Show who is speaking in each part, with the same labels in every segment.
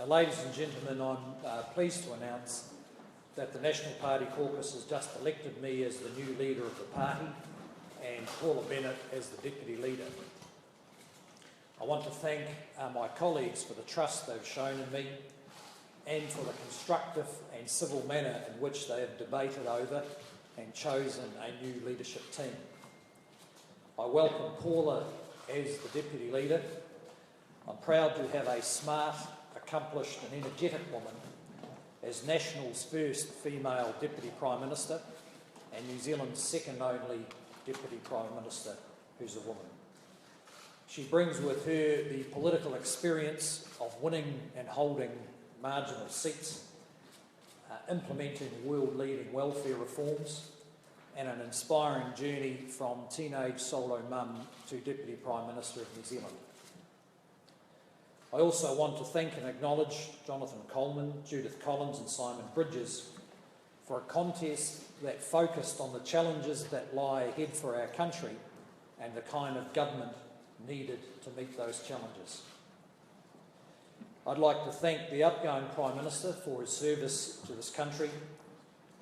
Speaker 1: Ladies and gentlemen, I'm pleased to announce that the National Party caucus has just elected me as the new leader of the party and Paula Bennett as the deputy leader. I want to thank my colleagues for the trust they've shown in me and for the constructive and civil manner in which they have debated over and chosen a new leadership team. I welcome Paula as the deputy leader. I'm proud to have a smart, accomplished and energetic woman as National's first female Deputy Prime Minister and New Zealand's second only Deputy Prime Minister who's a woman. She brings with her the political experience of winning and holding marginal seats, implementing world-leading welfare reforms, and an inspiring journey from teenage solo mum to Deputy Prime Minister of New Zealand. I also want to thank and acknowledge Jonathan Coleman, Judith Collins and Simon Bridges for a contest that focused on the challenges that lie ahead for our country and the kind of government needed to meet those challenges. I'd like to thank the outgoing Prime Minister for his service to this country.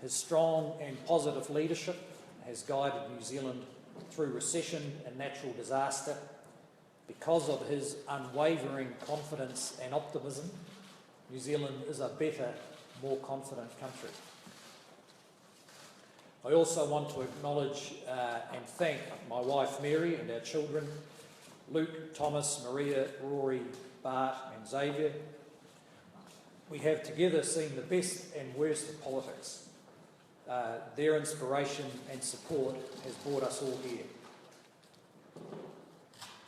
Speaker 1: His strong and positive leadership has guided New Zealand through recession and natural disaster. Because of his unwavering confidence and optimism, New Zealand is a better, more confident country. I also want to acknowledge and thank my wife Mary and our children, Luke, Thomas, Maria, Rory, Bart and Xavier. We have together seen the best and worst of politics. Their inspiration and support has brought us all here.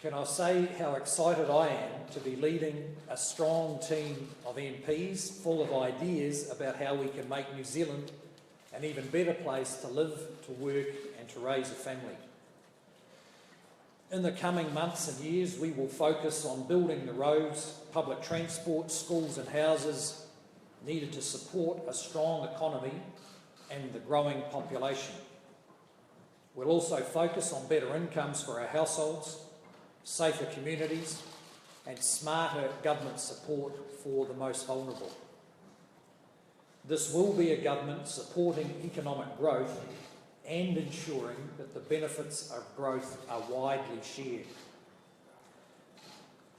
Speaker 1: Can I say how excited I am to be leading a strong team of MPs full of ideas about how we can make New Zealand an even better place to live, to work and to raise a family. In the coming months and years, we will focus on building the roads, public transport, schools and houses needed to support a strong economy and the growing population. We'll also focus on better incomes for our households, safer communities and smarter government support for the most vulnerable. This will be a government supporting economic growth and ensuring that the benefits of growth are widely shared.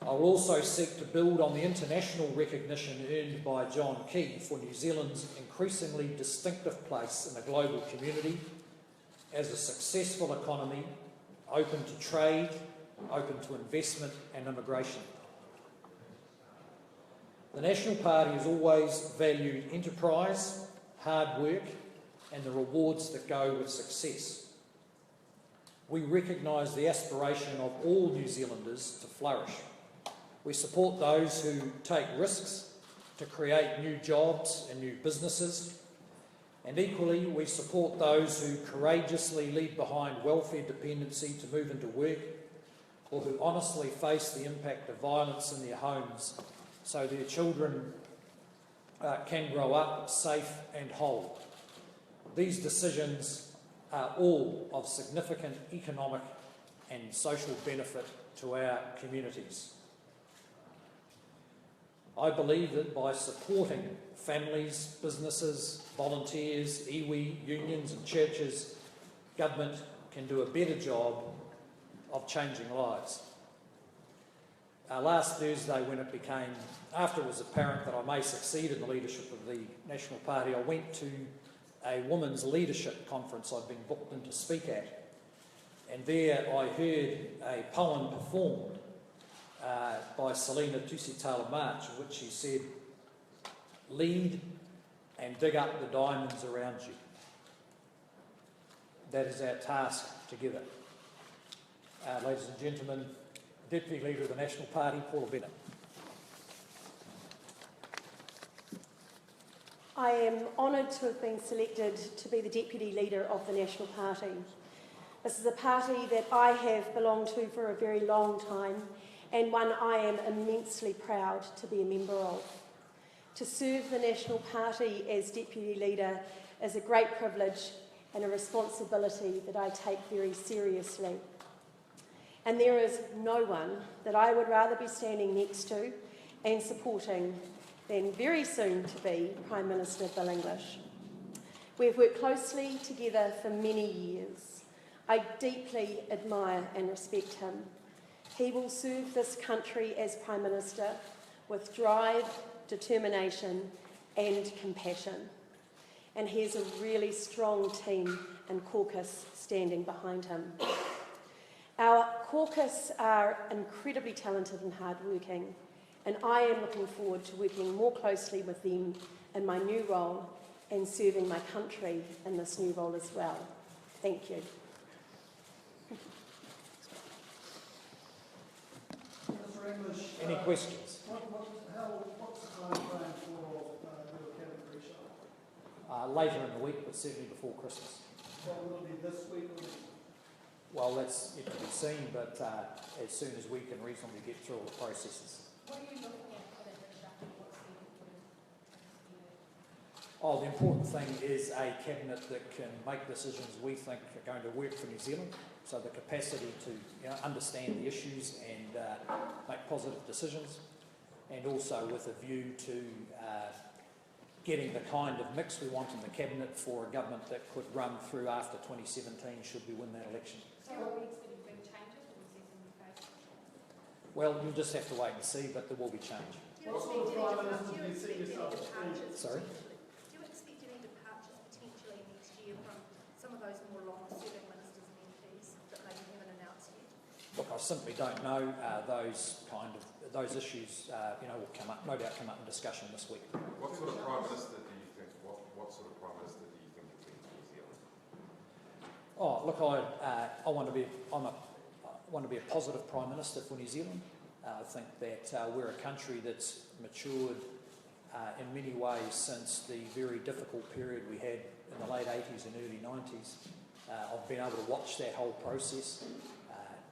Speaker 1: I will also seek to build on the international recognition earned by John Key for New Zealand's increasingly distinctive place in the global community as a successful economy, open to trade, open to investment and immigration. The National Party has always valued enterprise, hard work and the rewards that go with success. We recognise the aspiration of all New Zealanders to flourish. We support those who take risks to create new jobs and new businesses, and equally we support those who courageously leave behind welfare dependency to move into work, or who honestly face the impact of violence in their homes so their children can grow up safe and whole. These decisions are all of significant economic and social benefit to our communities. I believe that by supporting families, businesses, volunteers, iwi, unions and churches, government can do a better job of changing lives. Last Thursday, after it was apparent that I may succeed in the leadership of the National Party, I went to a women's leadership conference I'd been booked in to speak at, and there I heard a poem performed by Selina Tusitala March, in which she said, "Lead and dig up the diamonds around you." That is our task together. Ladies and gentlemen, Deputy Leader of the National Party, Paula Bennett.
Speaker 2: I am honoured to have been selected to be the Deputy Leader of the National Party. This is a party that I have belonged to for a very long time and one I am immensely proud to be a member of. To serve the National Party as Deputy Leader is a great privilege and a responsibility that I take very seriously. And there is no one that I would rather be standing next to and supporting then very soon to be Prime Minister Bill English. We've worked closely together for many years. I deeply admire and respect him. He will serve this country as Prime Minister with drive, determination and compassion. And he has a really strong team and caucus standing behind him. Our caucus are incredibly talented and hardworking, and I am looking forward to working more closely with them in my new role and serving my country in this new role as well. Thank you.
Speaker 3: Mr. English,
Speaker 1: Any questions?
Speaker 3: what's the time frame for your cabinet reshuffle?
Speaker 1: Later in the week, but certainly before Christmas.
Speaker 3: So will it be this week or next?
Speaker 1: Well, that's yet to be seen, but as soon as we can reasonably get through all the processes.
Speaker 4: What are you looking at for that reshuffle? What's the important?
Speaker 1: The important thing is a cabinet that can make decisions we think are going to work for New Zealand. So the capacity to understand the issues and make positive decisions, and also with a view to getting the kind of mix we want in the cabinet for a government that could run through after 2017 should we win that election.
Speaker 4: So are we expecting big changes or is there some phase?
Speaker 1: Well, you'll just have to wait and see, but there will be change.
Speaker 3: What sort of Prime Minister do you see yourself as?
Speaker 1: Sorry?
Speaker 4: Do you expect any departures potentially next year from some of those more long-serving ministers and MPs that maybe haven't announced yet?
Speaker 1: Look, I simply don't know. Those issues, will come up, no doubt come up in discussion this week.
Speaker 5: What sort of Prime Minister do you think? What sort of Prime Minister do you think will be New Zealand?
Speaker 1: Look, I want to be a positive Prime Minister for New Zealand. I think that we're a country that's matured in many ways since the very difficult period we had in the late 80s and early 90s. I've been able to watch that whole process.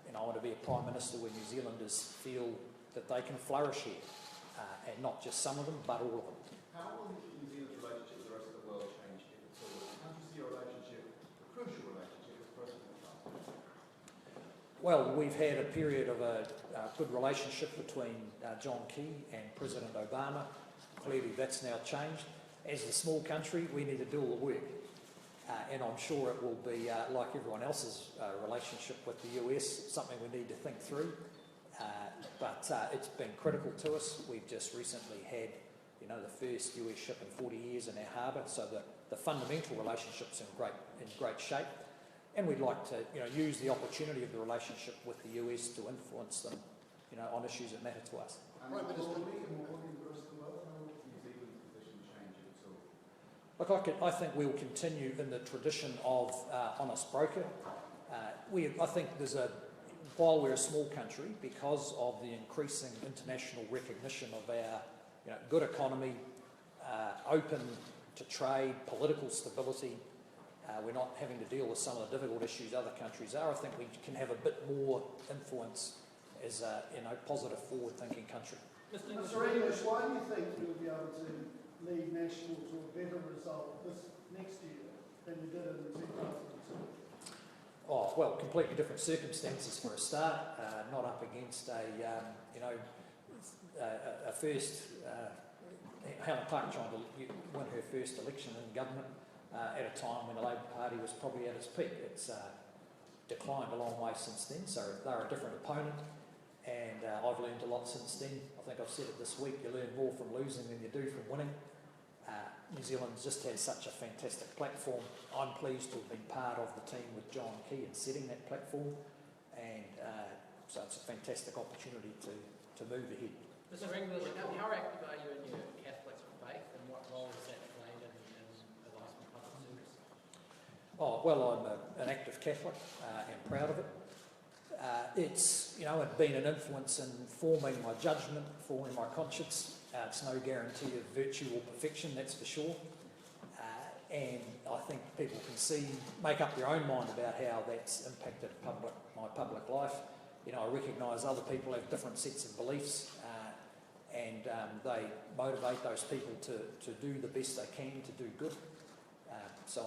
Speaker 1: And I want to be a Prime Minister where New Zealanders feel that they can flourish here, and not just some of them, but all of them.
Speaker 6: How will New Zealand's relationship with the rest of the world change if at all? How do you see your relationship, a crucial relationship with President Trump?
Speaker 1: Well, we've had a period of a good relationship between John Key and President Obama. Clearly that's now changed. As a small country, we need to do all the work. And I'm sure it will be, like everyone else's relationship with the US, something we need to think through. But it's been critical to us. We've just recently had, the first US ship in 40 years in our harbour, so the fundamental relationship's in great shape. And we'd like to, use the opportunity of the relationship with the US to influence them, on issues that matter to us.
Speaker 6: And more broadly, the rest of the world, how will New Zealand's position change if at all?
Speaker 1: Look, I think we'll continue in the tradition of honest broker. I think while we're a small country, because of the increasing international recognition of our good economy, open to trade, political stability, we're not having to deal with some of the difficult issues other countries are. I think we can have a bit more influence as a positive, forward-thinking country.
Speaker 3: Mr. English, why do you think you'll be able to lead National to a better result this next year than you did in 2002?
Speaker 1: Well, completely different circumstances for a start. Not up against a first. Helen Clark trying to win her first election in government at a time when the Labor Party was probably at its peak. It's declined a long way since then, so they're a different opponent. And I've learned a lot since then. I think I've said it this week, you learn more from losing than you do from winning. New Zealand just has such a fantastic platform. I'm pleased to have been part of the team with John Key in setting that platform, and so it's a fantastic opportunity to move ahead.
Speaker 7: Mr. English, how active are you in your Catholic faith, and what role has that played in the life of public service?
Speaker 1: Well, I'm an active Catholic and proud of it. It's it's been an influence in forming my judgment, forming my conscience. It's no guarantee of virtue or perfection, that's for sure. And I think people can make up their own mind about how that's impacted my public life. I recognise other people have different sets of beliefs, and they motivate those people to do the best they can to do good. So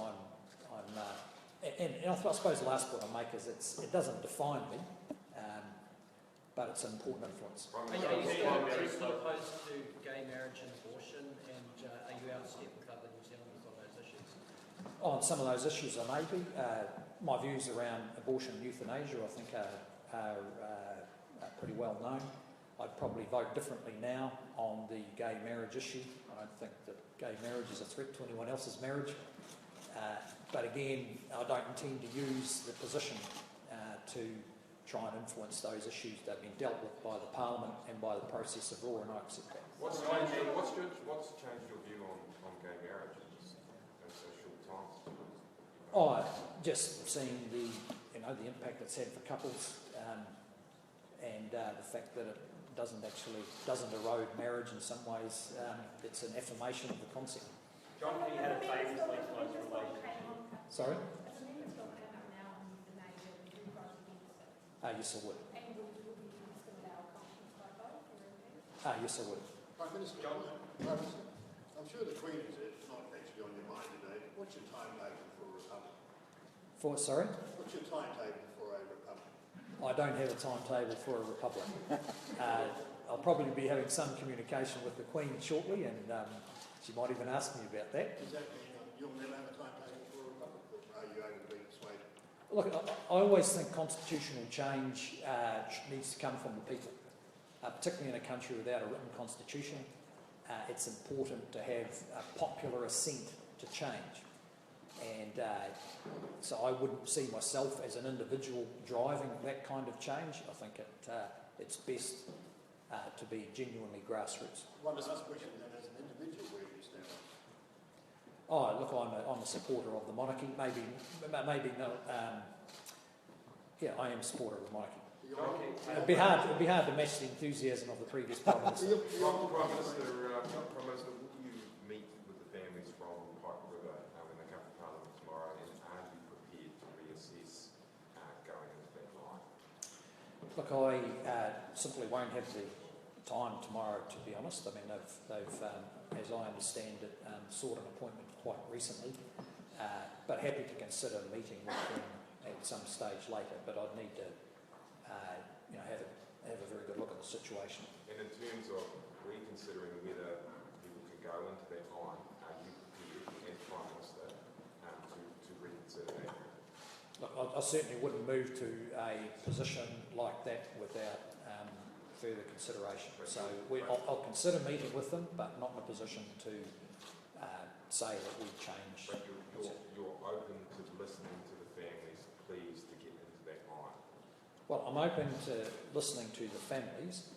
Speaker 1: and I suppose the last point I make is it doesn't define me. but it's an important influence.
Speaker 5: Prime
Speaker 7: Are
Speaker 5: Minister,
Speaker 7: you still opposed to gay marriage and abortion, and are you out of step with other New Zealanders on those issues?
Speaker 1: On some of those issues, I may be. My views around abortion and euthanasia, I think, are pretty well known. I'd probably vote differently now on the gay marriage issue. I don't think that gay marriage is a threat to anyone else's marriage. But again, I don't intend to use the position to try and influence those issues. They've been dealt with by the Parliament and by the process of law, and I accept that.
Speaker 5: what's changed your view on gay marriage in so short time?
Speaker 1: Oh, just seeing the impact it's had for couples, and the fact that it doesn't erode marriage in some ways. It's an affirmation of the concept.
Speaker 8: John Key had a famously close relationship.
Speaker 1: Sorry? Yes, I would. Yes, I would.
Speaker 9: Prime Minister, Prime Minister, I'm sure the Queen is not actually on your mind today. What's your timetable for a republic?
Speaker 1: Sorry?
Speaker 9: What's your timetable for a republic?
Speaker 1: I don't have a timetable for a republic. I'll probably be having some communication with the Queen shortly, and she might even ask me about that.
Speaker 9: Does that mean you'll never have a timetable for a republic, or are you able to be persuaded?
Speaker 1: Look, I always think constitutional change needs to come from the people, particularly in a country without a written constitution. It's important to have a popular assent to change. And so I wouldn't see myself as an individual driving that kind of change. I think it's best to be genuinely grassroots.
Speaker 9: One must question then, as an individual, where do you stand?
Speaker 1: Oh, look, I'm a supporter of the monarchy. Maybe not. Yeah, I am a supporter of the monarchy. It'd be hard to match the enthusiasm of the previous Prime Minister.
Speaker 5: Prime Minister, will you meet with the families from Pike River when they come to Parliament tomorrow, and are you prepared to reassess going into that line?
Speaker 1: Look, I simply won't have the time tomorrow, to be honest. I mean, they've as I understand it, sought an appointment quite recently, but happy to consider meeting with them at some stage later. But I'd need to, have a very good look at the situation.
Speaker 5: And in terms of reconsidering whether people can go into that line, are you prepared as Prime Minister to reconsider that?
Speaker 1: Look, I certainly wouldn't move to a position like that without further consideration. So I'll consider meeting with them, but not in a position to say that we change.
Speaker 5: But you're open to listening to the families, please, to get into that line?
Speaker 1: Well, I'm open to listening to the families,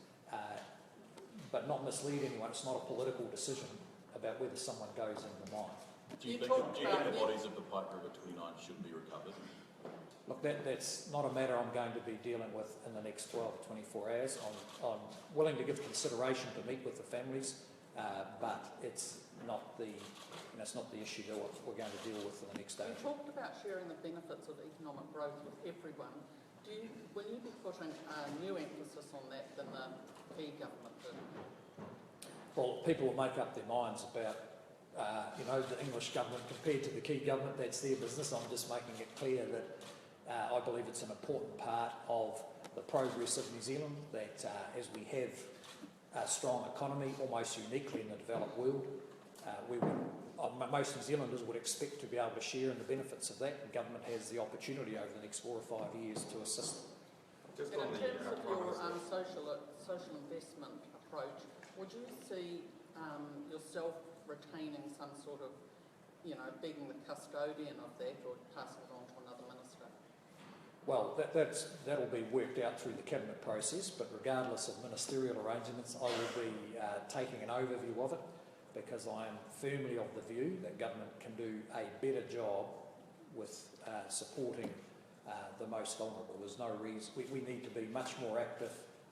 Speaker 1: but not mislead anyone. It's not a political decision about whether someone goes in the mine.
Speaker 10: Do you think the bodies of the Pike River 29 should be recovered?
Speaker 1: Look, that's not a matter I'm going to be dealing with in the next 12 or 24 hours. I'm willing to give consideration to meet with the families, but it's not the issue that we're going to deal with in the next day.
Speaker 11: You talked about sharing the benefits of economic growth with everyone. Will you be putting a new emphasis on that than the key government did?
Speaker 1: Well, people will make up their minds about the English government compared to the key government. That's their business. I'm just making it clear that I believe it's an important part of the progress of New Zealand, that as we have a strong economy, almost uniquely in the developed world, most New Zealanders would expect to be able to share in the benefits of that, and government has the opportunity over the next 4 or 5 years to assist them.
Speaker 5: Just
Speaker 11: and
Speaker 5: on
Speaker 11: in
Speaker 5: the
Speaker 11: terms of
Speaker 5: Prime
Speaker 11: your
Speaker 5: Minister.
Speaker 11: social investment approach, would you see yourself retaining some sort of, being the custodian of that, or passing it on to another minister?
Speaker 1: Well, that'll be worked out through the cabinet process, but regardless of ministerial arrangements, I will be taking an overview of it, because I am firmly of the view that government can do a better job with supporting the most vulnerable. There's no reason. We need to be much more active,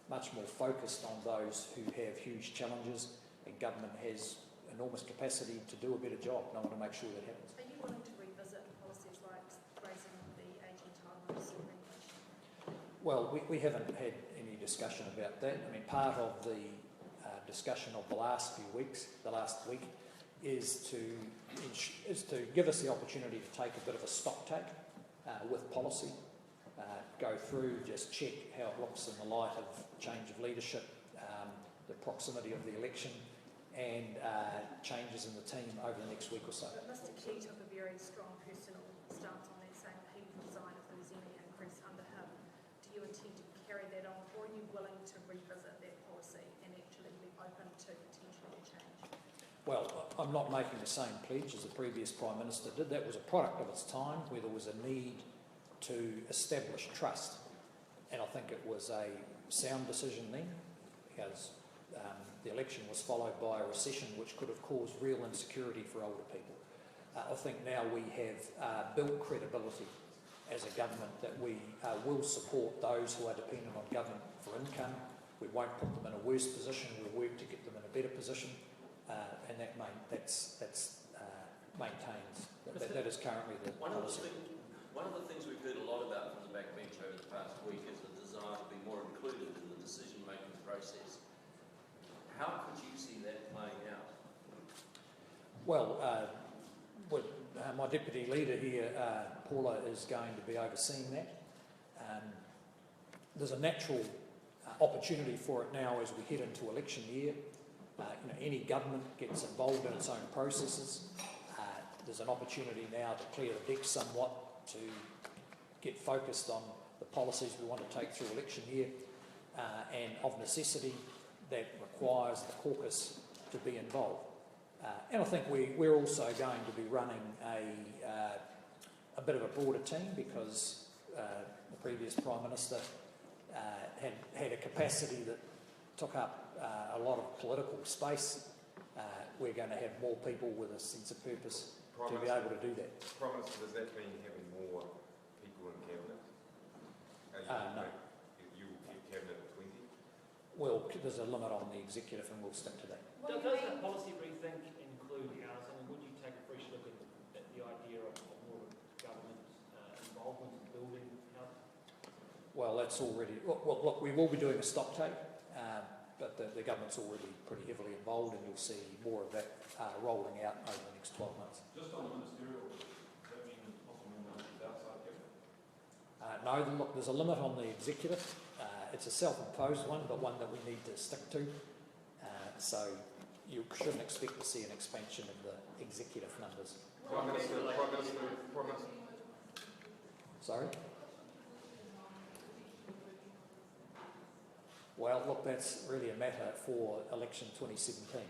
Speaker 1: much more focused on those who have huge challenges, and government has enormous capacity to do a better job, and I want to make sure that happens.
Speaker 4: Are you willing to revisit policies like raising the age entitlement of superannuation?
Speaker 1: Well, we haven't had any discussion about that. I mean, part of the discussion of the last week, is to give us the opportunity to take a bit of a stock take with policy. go through, just check how it looks in the light of change of leadership, the proximity of the election, and changes in the team over the next week or so.
Speaker 4: But Mr. Key took a very strong personal stance on that, saying he would resign if there was any increase under him. Do you intend to carry that on, or are you willing to revisit that policy and actually be open to potentially a change?
Speaker 1: Well, I'm not making the same pledge as the previous Prime Minister did. That was a product of its time where there was a need to establish trust. And I think it was a sound decision then, because the election was followed by a recession which could have caused real insecurity for older people. I think now we have built credibility as a government that we will support those who are dependent on government for income. We won't put them in a worse position. We'll work to get them in a better position, and that maintains. That is currently the policy.
Speaker 10: One of the things we've heard a lot about from the backbench over the past week is the desire to be more included in the decision-making process. How could you see that playing out?
Speaker 1: Well, my deputy leader here, Paula, is going to be overseeing that. There's a natural opportunity for it now as we head into election year. Any government gets involved in its own processes. There's an opportunity now to clear the deck somewhat, to get focused on the policies we want to take through election year, and of necessity that requires the caucus to be involved. And I think we're also going to be running a bit of a broader team, because the previous Prime Minister had a capacity that took up a lot of political space. We're going to have more people with a sense of purpose to be able to do that.
Speaker 5: Prime Minister, does that mean having more people in Cabinet?
Speaker 1: No.
Speaker 5: You will keep Cabinet at 20?
Speaker 1: Well, there's a limit on the executive, and we'll stick to that.
Speaker 8: Does the policy rethink include housing, and would you take a fresh look at the idea of more government involvement in building housing?
Speaker 1: Well, that's already... Look, we will be doing a stock take, but the government's already pretty heavily involved, and you'll see more of that rolling out over the next 12 months.
Speaker 6: Just on the ministerial, does that mean possible numbers outside Cabinet?
Speaker 1: No, look, there's a limit on the executive. It's a self-imposed one, but one that we need to stick to. So you shouldn't expect to see an expansion of the executive numbers.
Speaker 5: Prime Minister.
Speaker 1: Sorry? Well, look, that's really a matter for election 2017.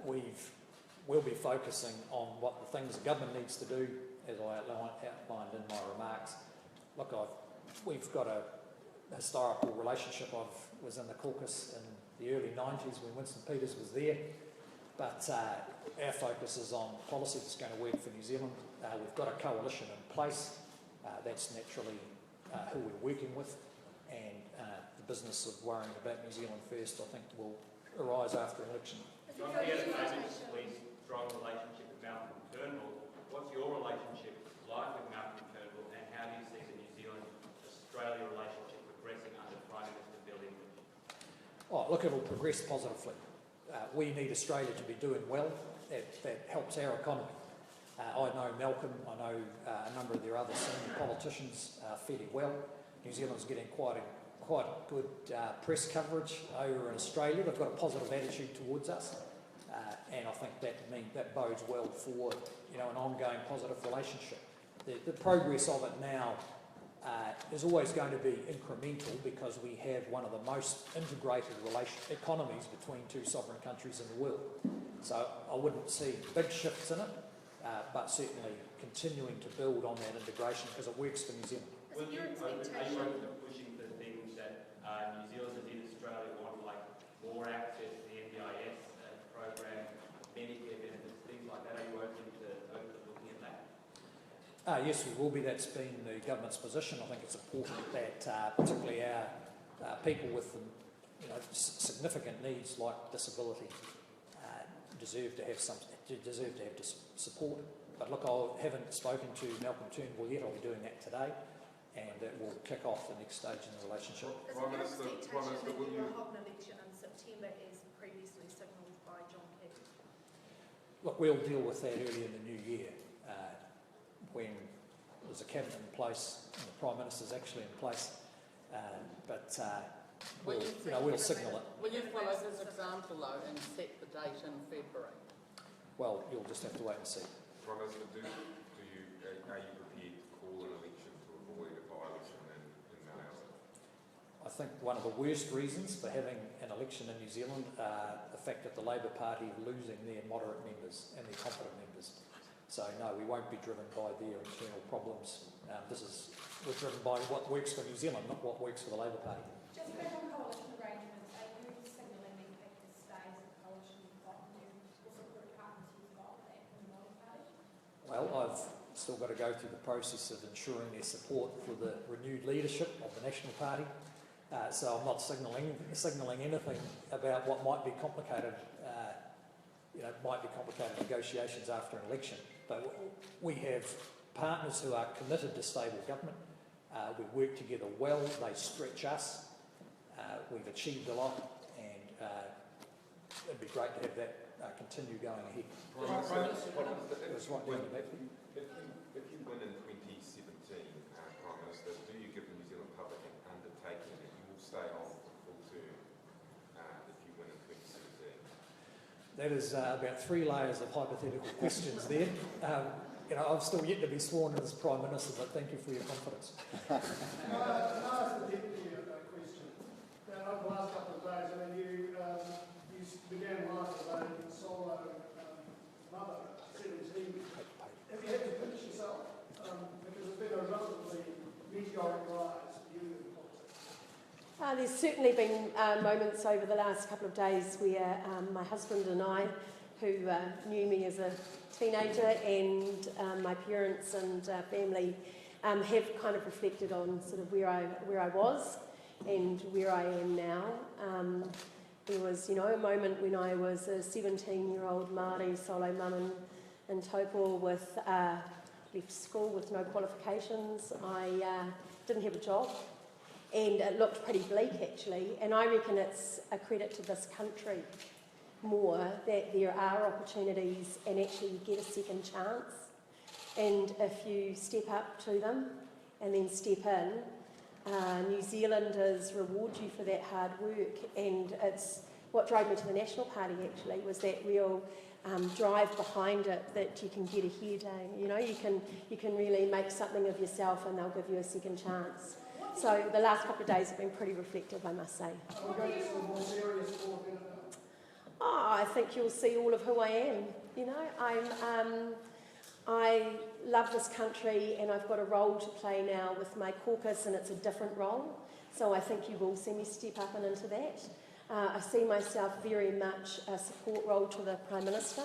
Speaker 1: We'll be focusing on what the things the government needs to do, as I outlined in my remarks. Look, we've got a historical relationship. I was in the caucus in the early 90s when Winston Peters was there, but our focus is on policy that's going to work for New Zealand. We've got a coalition in place. That's naturally who we're working with, and the business of worrying about New Zealand first, I think, will arise after an election.
Speaker 8: John, he has a famously strong relationship with Malcolm Turnbull. What's your relationship like with Malcolm Turnbull, and how do you see the New Zealand-Australia relationship progressing under Prime Minister Bill English?
Speaker 1: Oh, look, it'll progress positively. We need Australia to be doing well. That helps our economy. I know Malcolm, I know a number of their other senior politicians fairly well. New Zealand's getting quite good press coverage over in Australia. They've got a positive attitude towards us, and I think that bodes well for an ongoing positive relationship. The progress of it now is always going to be incremental, because we have one of the most integrated economies between two sovereign countries in the world. So I wouldn't see big shifts in it, but certainly continuing to build on that integration, because it works for New Zealand.
Speaker 8: Are you open to pushing for things that New Zealand and Australia want, like more access to the NDIS program, Medicare benefits, things like that? Are you open to looking at that?
Speaker 1: Yes, we will be. That's been the government's position. I think it's important that particularly our people with significant needs like disability deserve to have support. But look, I haven't spoken to Malcolm Turnbull yet. I'll be doing that today, and it will kick off the next stage in the relationship.
Speaker 4: Is there an expectation that you will hold an election in September as previously signalled by John Key?
Speaker 1: Look, we'll deal with that early in the new year when there's a cabinet in place and the Prime Minister's actually in place.
Speaker 11: Will
Speaker 1: We'll signal it.
Speaker 11: Will you follow his example though and set the date in February?
Speaker 1: Well, you'll just have to wait and see.
Speaker 5: Prime Minister, are you prepared to call an election to avoid a by-election in Mount Albert?
Speaker 1: I think one of the worst reasons for having an election in New Zealand are the fact that the Labour Party are losing their moderate members and their competent members. So no, we won't be driven by their internal problems. We're driven by what works for New Zealand, not what works for the Labour Party.
Speaker 4: Just back on coalition arrangements, are you signalling these people stays of coalition you've got and you also put partners you've got that in the Māori Party?
Speaker 1: Well, I've still got to go through the process of ensuring their support for the renewed leadership of the National Party. So I'm not signalling anything about what might be complicated, negotiations after an election. But we have partners who are committed to stable government. We work together well. They stretch us. We've achieved a lot, and it'd be great to have that continue going ahead. It was right down the back.
Speaker 5: If you win in 2017, Prime Minister, do you give the New Zealand public an undertaking that you will stay on for the full term if you win in 2017?
Speaker 1: That is about 3 layers of hypothetical questions there. I've still yet to be sworn in as Prime Minister, but thank you for your confidence.
Speaker 3: Can I ask the Deputy a question? Now, over the last couple of days, you began life as a solo mother, 17. Have you had to pinch yourself? Because there's been a relatively meteoric rise for you in politics.
Speaker 2: There's certainly been moments over the last couple of days where my husband and I, who knew me as a teenager, and my parents and family have kind of reflected on sort of where I was and where I am now. There was, a moment when I was a 17-year-old Māori solo mum in Turnbull with left school with no qualifications. I didn't have a job, and it looked pretty bleak actually. And I reckon it's a credit to this country more that there are opportunities and actually you get a second chance, and if you step up to them and then step in, New Zealanders reward you for that hard work. And it's what drove me to the National Party actually, was that real drive behind it, that you can get ahead, you can really make something of yourself and they'll give you a second chance. So the last couple of days have been pretty reflective, I must say.
Speaker 3: We'll go to some more serious talk in a minute.
Speaker 2: I think you'll see all of who I am. I love this country, and I've got a role to play now with my caucus, and it's a different role. So I think you will see me step up and into that. I see myself very much a support role to the Prime Minister,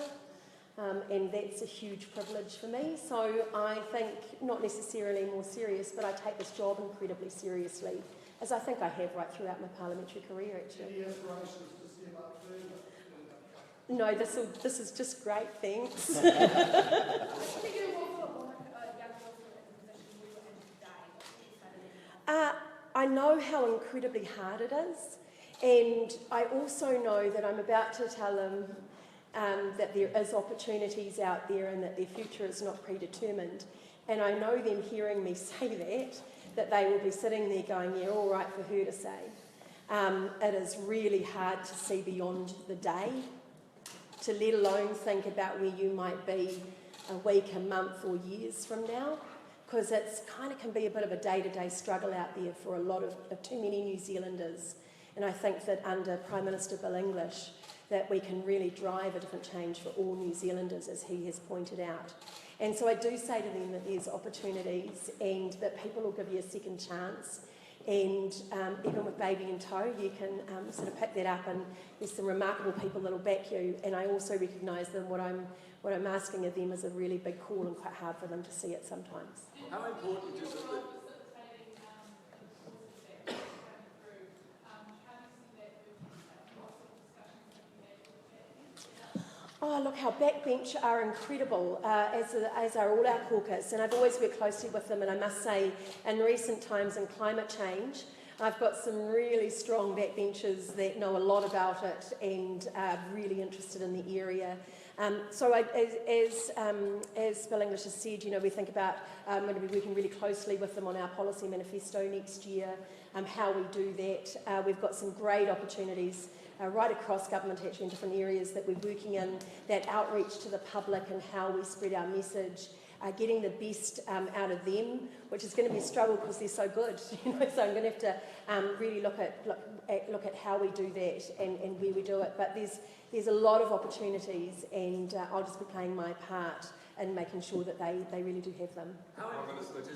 Speaker 2: and that's a huge privilege for me. So I think not necessarily more serious, but I take this job incredibly seriously, as I think I have right throughout my parliamentary career actually.
Speaker 3: Any aspirations to step up further?
Speaker 2: No, this is just great, thanks. I know how incredibly hard it is, and I also know that I'm about to tell them that there is opportunities out there and that their future is not predetermined. And I know them hearing me say that they will be sitting there going, yeah, all right for her to say. It is really hard to see beyond the day, to let alone think about where you might be a week, a month or years from now, because it's kind of can be a bit of a day-to-day struggle out there for a lot of too many New Zealanders. And I think that under Prime Minister Bill English, that we can really drive a different change for all New Zealanders, as he has pointed out. And so I do say to them that there's opportunities and that people will give you a second chance. And even with baby in tow, you can sort of pick that up, and there's some remarkable people that will back you. And I also recognise that what I'm asking of them is a really big call and quite hard for them to see it sometimes.
Speaker 10: How important is it that...
Speaker 2: Oh, look, our backbench are incredible, as are all our caucus, and I've always worked closely with them, and I must say, in recent times in climate change, I've got some really strong backbenchers that know a lot about it and are really interested in the area. As Bill English has said, we think about going to be working really closely with them on our policy manifesto next year, how we do that. We've got some great opportunities right across government, actually, in different areas that we're working in, that outreach to the public and how we spread our message, getting the best out of them, which is going to be a struggle because they're so good. So I'm going to have to really look at how we do that and where we do it. But there's a lot of opportunities, and I'll just be playing my part in making sure that they really do have them.
Speaker 10: How important is it that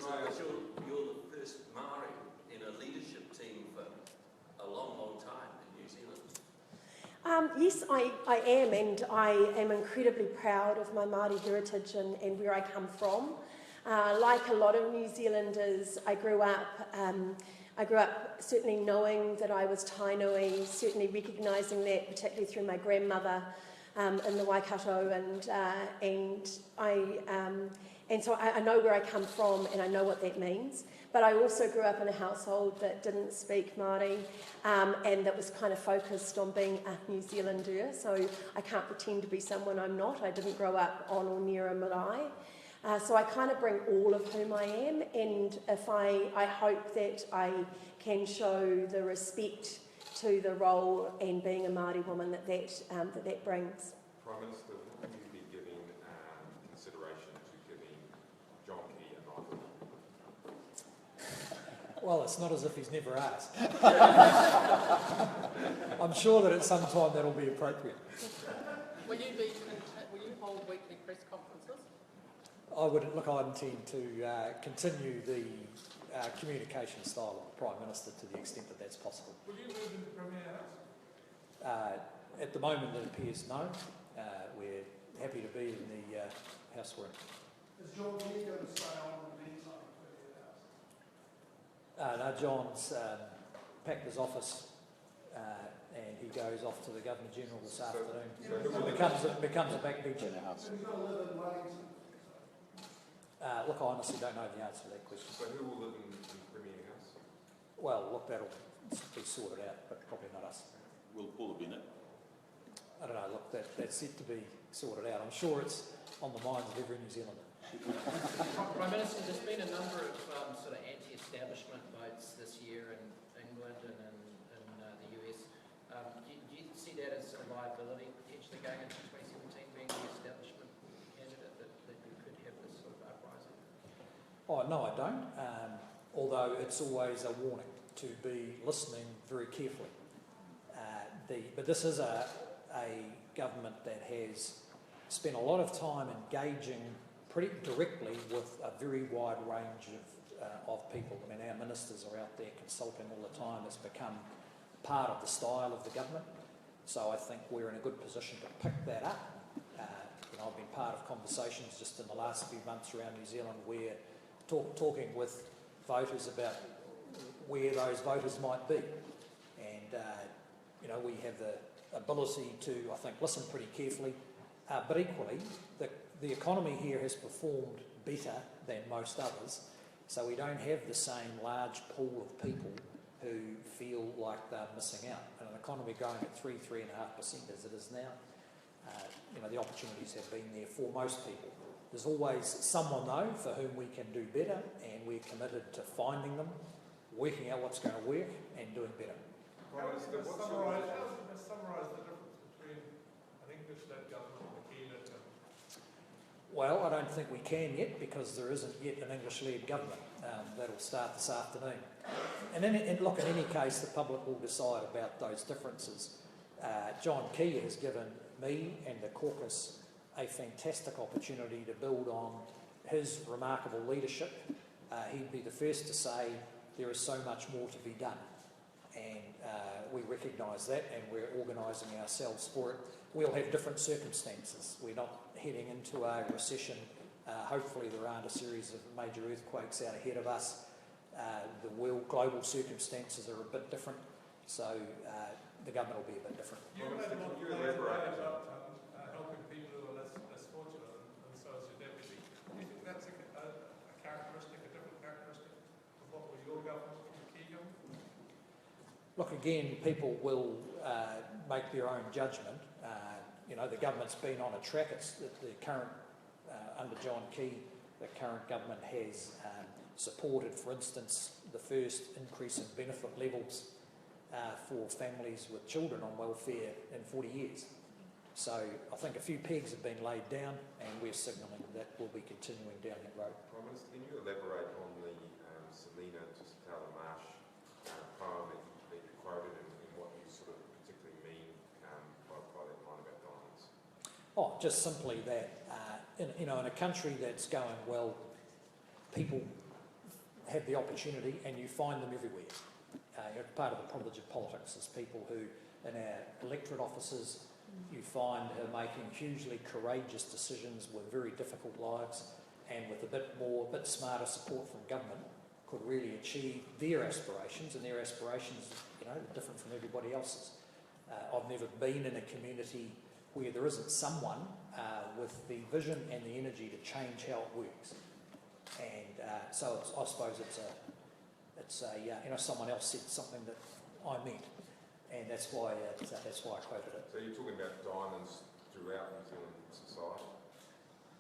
Speaker 10: you're the first Māori in a leadership team for a long, long time in New Zealand?
Speaker 2: Yes, I am, and I am incredibly proud of my Māori heritage and where I come from. Like a lot of New Zealanders, I grew up certainly knowing that I was Tainui, certainly recognising that, particularly through my grandmother in the Waikato, and so I know where I come from and I know what that means. But I also grew up in a household that didn't speak Māori and that was kind of focused on being a New Zealander. So I can't pretend to be someone I'm not. I didn't grow up on or near a marae. So I kind of bring all of whom I am, and if I hope that I can show the respect to the role and being a Māori woman that brings.
Speaker 5: Prime Minister, will you be giving consideration to giving John Key a knighthood?
Speaker 1: Well, it's not as if he's never asked. I'm sure that at some time that'll be appropriate.
Speaker 11: Will you hold weekly press conferences?
Speaker 1: I intend to continue the communication style of the Prime Minister to the extent that that's possible.
Speaker 3: Will you move into Premier House?
Speaker 1: At the moment, it appears no. We're happy to be in the House we're in.
Speaker 3: Is John Key going to stay on in the meantime in Premier House?
Speaker 1: No, John's packed his office and he goes off to the Governor-General this afternoon. It becomes a backbencher.
Speaker 3: So he's going to live in Wellington?
Speaker 1: Look, I honestly don't know the answer to that question.
Speaker 5: So who will live in Premier House?
Speaker 1: Well, look, that'll be sorted out, but probably not us.
Speaker 12: Will Paula Bennett?
Speaker 1: I don't know, look, that's yet to be sorted out. I'm sure it's on the minds of every New Zealander.
Speaker 7: Prime Minister, there's been a number of sort of anti-establishment votes this year in England and in the US. Do you see that as a liability potentially going into 2017, being the establishment candidate, that you could have this sort of uprising?
Speaker 1: Oh, no, I don't. Although it's always a warning to be listening very carefully. But this is a government that has spent a lot of time engaging pretty directly with a very wide range of people. I mean, our ministers are out there consulting all the time. It's become part of the style of the government. So I think we're in a good position to pick that up. I've been part of conversations just in the last few months around New Zealand where talking with voters about where those voters might be. And, we have the ability to, I think, listen pretty carefully. But equally, the economy here has performed better than most others. So we don't have the same large pool of people who feel like they're missing out. And an economy growing at 3.5% as it is now, the opportunities have been there for most people. There's always someone, though, for whom we can do better, and we're committed to finding them, working out what's going to work, and doing better.
Speaker 3: How would you summarise the difference between an English-led government and a Key-led government?
Speaker 1: Well, I don't think we can yet because there isn't yet an English-led government. That'll start this afternoon. And in any case, the public will decide about those differences. John Key has given me and the caucus a fantastic opportunity to build on his remarkable leadership. He'd be the first to say there is so much more to be done. And we recognise that and we're organising ourselves for it. We'll have different circumstances. We're not heading into a recession. Hopefully there aren't a series of major earthquakes out ahead of us. The global circumstances are a bit different, so the government will be a bit different.
Speaker 3: You elaborate about helping people who are less fortunate, and so as your deputy. Do you think that's a different characteristic of what was your government from the Key government?
Speaker 1: Look, again, people will make their own judgment. the government's been on a track. It's the current, under John Key, the current government has supported, for instance, the first increase in benefit levels for families with children on welfare in 40 years. So I think a few pegs have been laid down, and we're signalling that we'll be continuing down that road.
Speaker 5: Prime Minister, can you elaborate on the Selina Marsh poem that you quoted and what you sort of particularly mean by that line about diamonds?
Speaker 1: Oh, just simply that, in a country that's going well, people have the opportunity and you find them everywhere. Part of the privilege of politics is people who, in our electorate offices, you find are making hugely courageous decisions with very difficult lives, and with a bit smarter support from government, could really achieve their aspirations, and their aspirations, are different from everybody else's. I've never been in a community where there isn't someone with the vision and the energy to change how it works. And so I suppose it's someone else said something that I meant, and that's why I quoted it.
Speaker 5: So you're talking about diamonds throughout New Zealand society?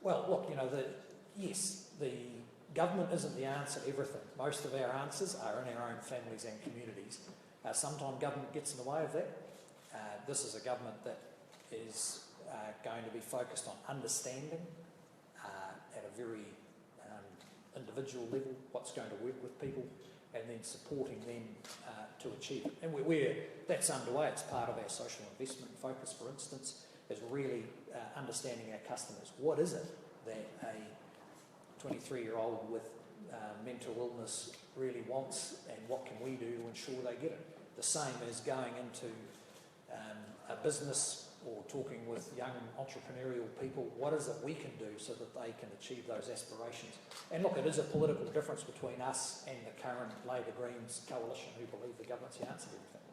Speaker 1: Well, look, yes, the government isn't the answer to everything. Most of our answers are in our own families and communities. Sometimes government gets in the way of that. This is a government that is going to be focused on understanding at a very individual level what's going to work with people, and then supporting them to achieve it. And that's underway. It's part of our social investment focus, for instance, is really understanding our customers. What is it that a 23-year-old with mental illness really wants, and what can we do to ensure they get it? The same as going into a business or talking with young entrepreneurial people. What is it we can do so that they can achieve those aspirations? And look, it is a political difference between us and the current Labour Greens coalition, who believe the government's the answer to everything.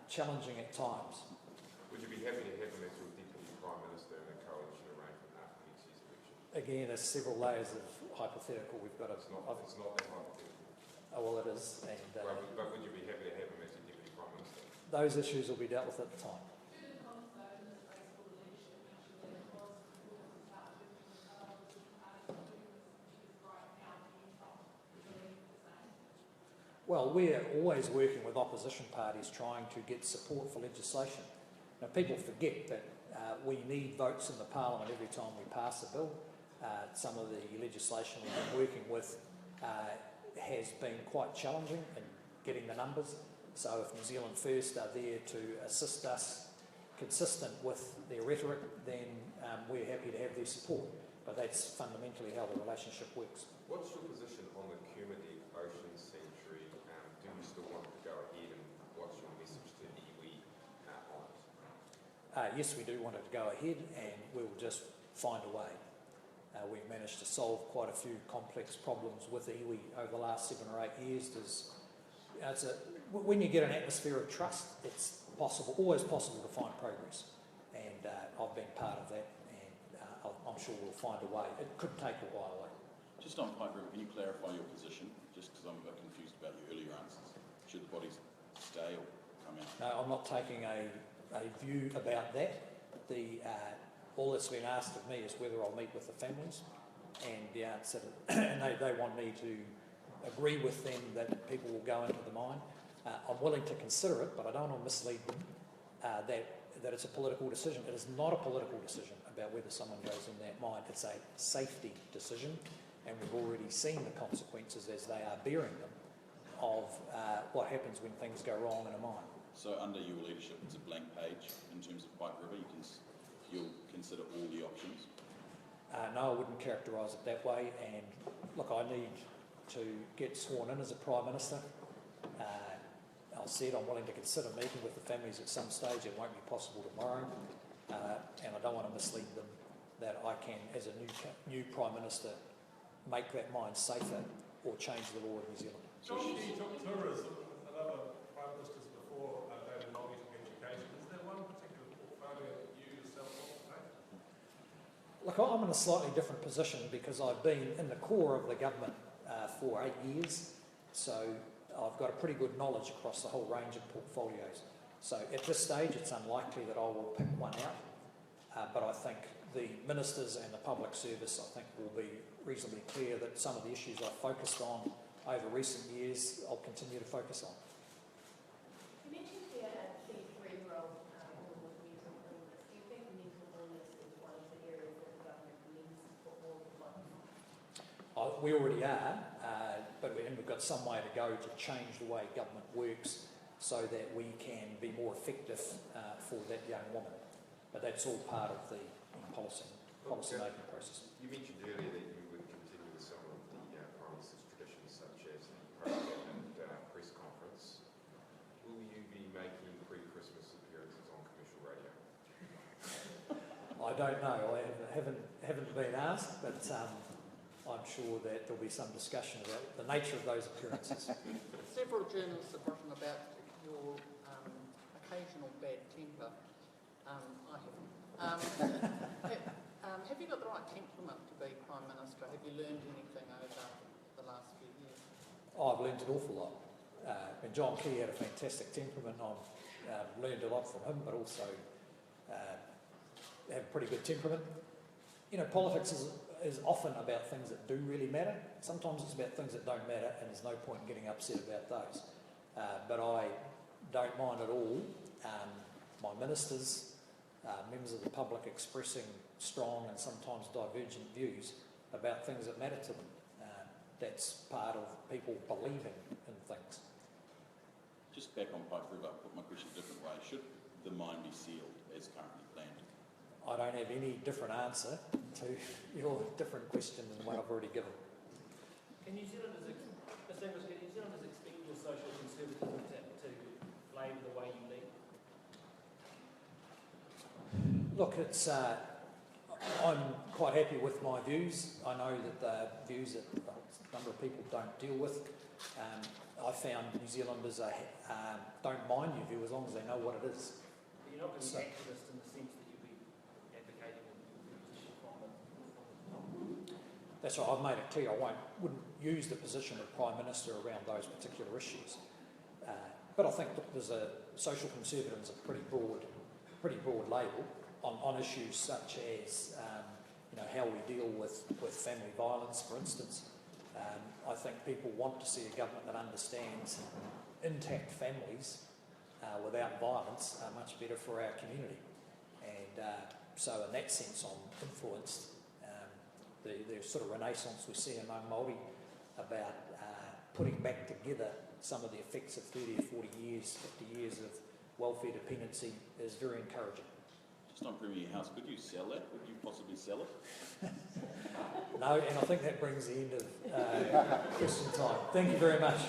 Speaker 1: Challenging at times.
Speaker 5: Would you be happy to have him as your Deputy Prime Minister in a coalition arrangement after next year's election?
Speaker 1: Again, there's several layers of hypothetical. We've got to...
Speaker 5: It's not that hypothetical.
Speaker 1: Oh, well, it is. And,
Speaker 5: but would you be happy to have him as your Deputy Prime Minister?
Speaker 1: Those issues will be dealt with at the time. Well, we're always working with opposition parties trying to get support for legislation. Now, people forget that we need votes in the Parliament every time we pass a bill. Some of the legislation we've been working with has been quite challenging in getting the numbers. So if New Zealand First are there to assist us, consistent with their rhetoric, then we're happy to have their support. But that's fundamentally how the relationship works.
Speaker 5: What's your position on the Kermadec Ocean Sanctuary? Do you still want it to go ahead, and what's your message to iwi on it?
Speaker 1: Yes, we do want it to go ahead, and we'll just find a way. We've managed to solve quite a few complex problems with iwi over the last 7 or 8 years. When you get an atmosphere of trust, it's always possible to find progress, and I've been part of that, and I'm sure we'll find a way. It could take a while, though.
Speaker 12: Just on Pipe River, can you clarify your position? Just because I'm a bit confused about your earlier answers. Should the bodies stay or come out? No,
Speaker 1: I'm not taking a view about that. All that's been asked of me is whether I'll meet with the families, and the answer, and they want me to agree with them that people will go into the mine. I'm willing to consider it, but I don't want to mislead them that it's a political decision. It is not a political decision about whether someone goes in that mine. It's a safety decision, and we've already seen the consequences as they are bearing them of what happens when things go wrong in a mine.
Speaker 12: So under your leadership, it's a blank page in terms of Pipe River. You'll consider all the options?
Speaker 1: No, I wouldn't characterise it that way. And look, I need to get sworn in as a Prime Minister. I said I'm willing to consider meeting with the families at some stage. It won't be possible tomorrow. And I don't want to mislead them that I can, as a new Prime Minister, make that mine safer or change the law of New Zealand.
Speaker 13: John Key took tourism, and other Prime Ministers before David Molley took education. Is there one particular portfolio that you yourself want to take?
Speaker 1: Look, I'm in a slightly different position because I've been in the core of the government for 8 years, So I've got a pretty good knowledge across the whole range of portfolios. So at this stage, it's unlikely that I will pick one out, but I think the ministers and the public service, I think, will be reasonably clear that some of the issues I've focused on over recent years, I'll continue to focus on.
Speaker 14: You mentioned here a key three-year-old with mental illness. Do you think mental illness is one of the areas that the government needs to put more focus on?
Speaker 1: We already are, but we've got some way to go to change the way government works so that we can be more effective for that young woman. But that's all part of the policy making process.
Speaker 5: You mentioned earlier that you would continue with some of the Prime Minister's traditions, such as the post-Government press conference. Will you be making pre-Christmas appearances on commercial radio?
Speaker 1: I don't know. I haven't been asked, but I'm sure that there'll be some discussion about the nature of those appearances.
Speaker 11: Several journalists have written about your occasional bad temper. I haven't. Have you got the right temperament to be Prime Minister? Have you learned anything over the last few years?
Speaker 1: I've learned an awful lot. And John Key had a fantastic temperament. I've learned a lot from him, but also have a pretty good temperament. You know, politics is often about things that do really matter. Sometimes it's about things that don't matter, and there's no point in getting upset about those. But I don't mind at all my ministers, members of the public expressing strong and sometimes divergent views about things that matter to them. That's part of people believing in things.
Speaker 12: Just back on Pipe River, I'll put my question a different way. Should the mine be sealed as currently planned?
Speaker 1: I don't have any different answer to your different question than what I've already given.
Speaker 15: Can New Zealanders expect your social conservatism to flavour the way you lead?
Speaker 1: Look, I'm quite happy with my views. I know that the views that a number of people don't deal with. I found New Zealanders don't mind your view as long as they know what it is.
Speaker 15: But you're not going to be activist in the sense that you'll be advocating a position from it.
Speaker 1: That's right. I've made it clear I wouldn't use the position of Prime Minister around those particular issues. But I think that there's social conservatism is a pretty broad label on issues such as how we deal with family violence, for instance. I think people want to see a government that understands intact families without violence are much better for our community. And so in that sense I'm influenced. The sort of renaissance we see among Māori about putting back together some of the effects of 30 or 40 years, 50 years of welfare dependency is very encouraging.
Speaker 12: Just on Premier House, could you sell that? Would you possibly sell it?
Speaker 1: No, and I think that brings the end of question time. Thank you very much.